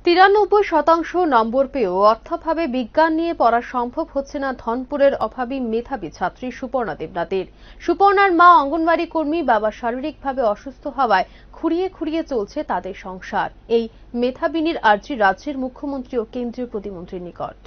93% নম্বর পেয়েও অর্থাভাবে বিজ্ঞান নিয়ে পড়া সম্ভব হচ্ছে না ধনপুরের অভাবী মেধাবী ছাত্রী সুপর্ণা দেবনাথের। সুপর্ণার মা অঙ্গনওয়াড়ি কর্মী, বাবা শারীরিকভাবে অসুস্থ হওয়ায় খুঁড়িয়ে খুঁড়িয়ে চলছে তাদের সংসার। এই মেধাবিনীর আর্জি রাজ্যের মুখ্যমন্ত্রী ও কেন্দ্রীয় প্রতিমন্ত্রীর নিকট।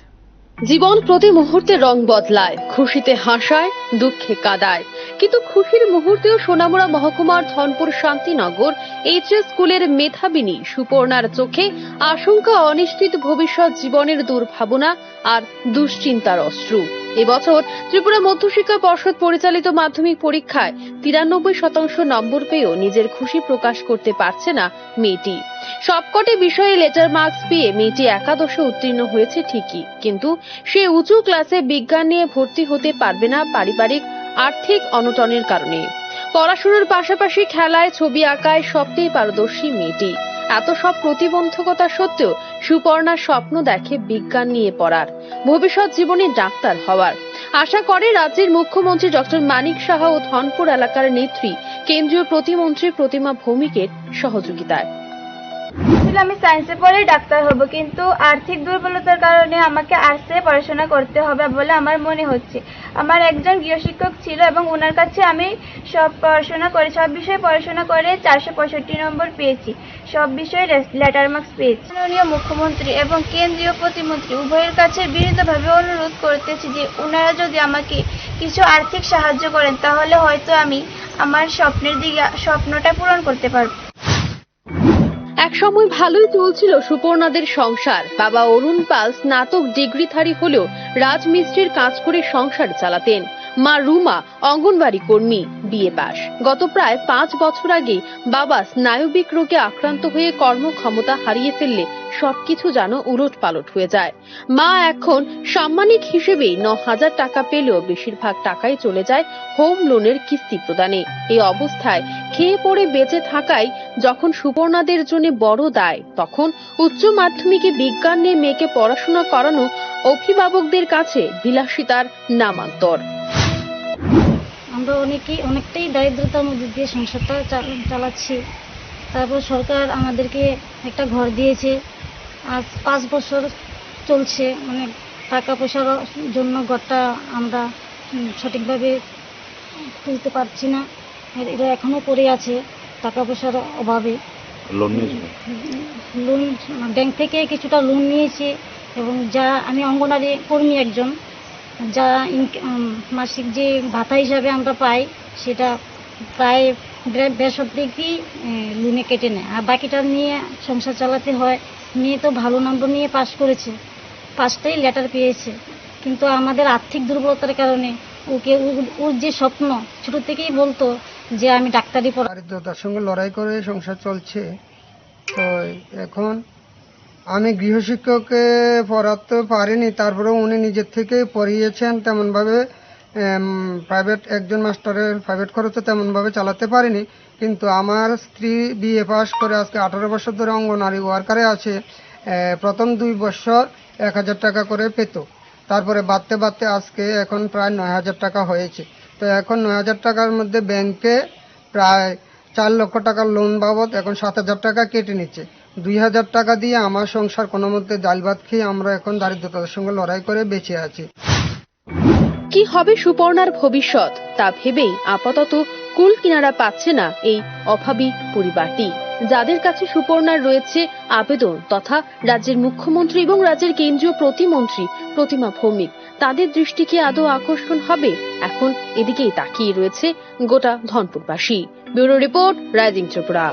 জীবন প্রতি মুহূর্তে রং বদলায়, খুশিতে হাসায়, দুঃখে কাঁদায়, কিন্তু খুশির মুহূর্তেও সোনামুড়া মহকুমার ধনপুর শান্তিনগর এইচএস স্কুলের মেধাবিনী সুপর্ণার চোখে আশঙ্কা, অনিশ্চিত ভবিষ্যৎ, জীবনের দুর্ভাবনা আর দুশ্চিন্তার অশ্রু। এবছর ত্রিপুরা মধ্যশিক্ষা পর্ষদ পরিচালিত মাধ্যমিক পরীক্ষায় 93% নম্বর পেয়েও নিজের খুশি প্রকাশ করতে পারছে না মেয়েটি। সবকটি বিষয়ে লেটার মার্কস পেয়ে মেয়েটি একাদশে উত্তীর্ণ হয়েছে ঠিকই, কিন্তু সে উঁচু ক্লাসে বিজ্ঞান নিয়ে ভর্তি হতে পারবে না পারিবারিক আর্থিক অনটনের কারণে। পড়াশোনার পাশাপাশি খেলায়, ছবি আঁকায় সবটাই পারদর্শী মেয়েটি। এত সব প্রতিবন্ধকতা সত্ত্বেও সুপর্ণা স্বপ্ন দেখে বিজ্ঞান নিয়ে পড়ার, ভবিষ্যৎ জীবনে ডাক্তার হওয়ার। আশা করে রাজ্যের মুখ্যমন্ত্রী ডক্টর মানিক সাহা ও ধনপুর এলাকার নেত্রী কেন্দ্রীয় প্রতিমন্ত্রী প্রতিমা ভৌমিকের সহযোগিতায়। আমি সায়েন্সে পড়ে ডাক্তার হব, কিন্তু আর্থিক দুর্বলতার কারণে আমাকে আর্টসে পড়াশোনা করতে হবে বলে আমার মনে হচ্ছে। আমার একজন গৃহশিক্ষক ছিল এবং ওনার কাছে আমি সব বিষয়ে পড়াশোনা করে 465 নম্বর পেয়েছি। সব বিষয়ে লেটার মার্কস পেয়েছি। মাননীয় মুখ্যমন্ত্রী এবং কেন্দ্রীয় প্রতিমন্ত্রী উভয়ের কাছে বিনীতভাবে অনুরোধ করতেছি যে ওনারা যদি আমাকে কিছু আর্থিক সাহায্য করেন তাহলে হয়তো আমি আমার স্বপ্নটা পূরণ করতে পারব। এক সময় ভালোই চলছিল সুপর্ণাদের সংসার। বাবা অরুণ পাল স্নাতক ডিগ্রিধারী হলেও রাজমিস্ত্রির কাজ করে সংসার চালাতেন। মা রুমা অঙ্গনওয়াড়ি কর্মী, বিএ পাস। গত প্রায় 5 বছর আগে বাবা স্নায়বিক রোগে আক্রান্ত হয়ে কর্মক্ষমতা হারিয়ে ফেললে সবকিছু যেন উলটপালট হয়ে যায়। মা এখন সাম্মানিক হিসেবে 9,000 টাকা পেলেও বেশিরভাগ টাকাই চলে যায় হোম লোনের কিস্তি প্রদানে। এই অবস্থায় খেয়ে পড়ে বেঁচে থাকাই যখন সুপর্ণাদের জন্য বড় দায়, তখন উচ্চ মাধ্যমিকে বিজ্ঞান নিয়ে মেয়েকে পড়াশোনা করানো অভিভাবকদের কাছে বিলাসিতার নামান্তর। আমরা অনেকটাই দারিদ্রতার মধ্যে দিয়ে সংসারটা চালাচ্ছি। তারপর সরকার আমাদেরকে একটা ঘর দিয়েছে, আজ 5 বছর চলছে। মানে টাকা পয়সার জন্য ঘরটা আমরা সঠিকভাবে তুলতে পারছি না, এটা এখনো পড়ে আছে টাকা পয়সার অভাবে। লোন ব্যাংক থেকে কিছুটা লোন নিয়েছি, এবং যা আমি অঙ্গনওয়াড়ি কর্মী একজন, যা মাসিক যে ভাতা হিসাবে আমরা পাই সেটা প্রায় বেশি লোনে কেটে নেয়, আর বাকিটা নিয়ে সংসার চালাতে হয়। মেয়ে তো ভালো নম্বর নিয়ে পাশ করেছে, 5টাই লেটার পেয়েছে, কিন্তু আমাদের আর্থিক দুর্বলতার কারণে ওর যে স্বপ্ন ছোট থেকেই বলতো যে আমি ডাক্তারি পড়া। দারিদ্রতার সঙ্গে লড়াই করে সংসার চলছে। তো এখন আমি গৃহশিক্ষককে পড়াতে পারিনি, তারপরে উনি নিজের থেকে পড়িয়েছেন। তেমনভাবে প্রাইভেট একজন মাস্টারের প্রাইভেট খরচও তেমনভাবে চালাতে পারিনি। কিন্তু আমার স্ত্রী বিএ পাস করে আজকে 18 বছর ধরে অঙ্গনওয়াড়ি ওয়ার্কারে আছে। প্রথম 2 বছর 1,000 টাকা করে পেত, তারপরে বাড়তে বাড়তে আজকে এখন প্রায় 9,000 টাকা হয়েছে। তো এখন 9,000 টাকার মধ্যে ব্যাংকে প্রায় 4 লক্ষ টাকার লোন বাবদ এখন 7,000 টাকা কেটে নিচ্ছে। 2,000 টাকা দিয়ে আমার সংসার কোনো মধ্যে ডাল ভাত খেয়ে আমরা এখন দারিদ্রতার সঙ্গে লড়াই করে বেঁচে আছি। কি হবে সুপর্ণার ভবিষ্যৎ তা ভেবেই আপাতত কুল কিনারা পাচ্ছে না এই অভাবী পরিবারটি, যাদের কাছে সুপর্ণার রয়েছে আবেদন তথা রাজ্যের মুখ্যমন্ত্রী এবং রাজ্যের কেন্দ্রীয় প্রতিমন্ত্রী প্রতিমা ভৌমিক। তাদের দৃষ্টি কি আদৌ আকর্ষণ হবে? এখন এদিকেই তাকিয়ে রয়েছে গোটা ধনপুরবাসী। Bureau report, rising Tripura.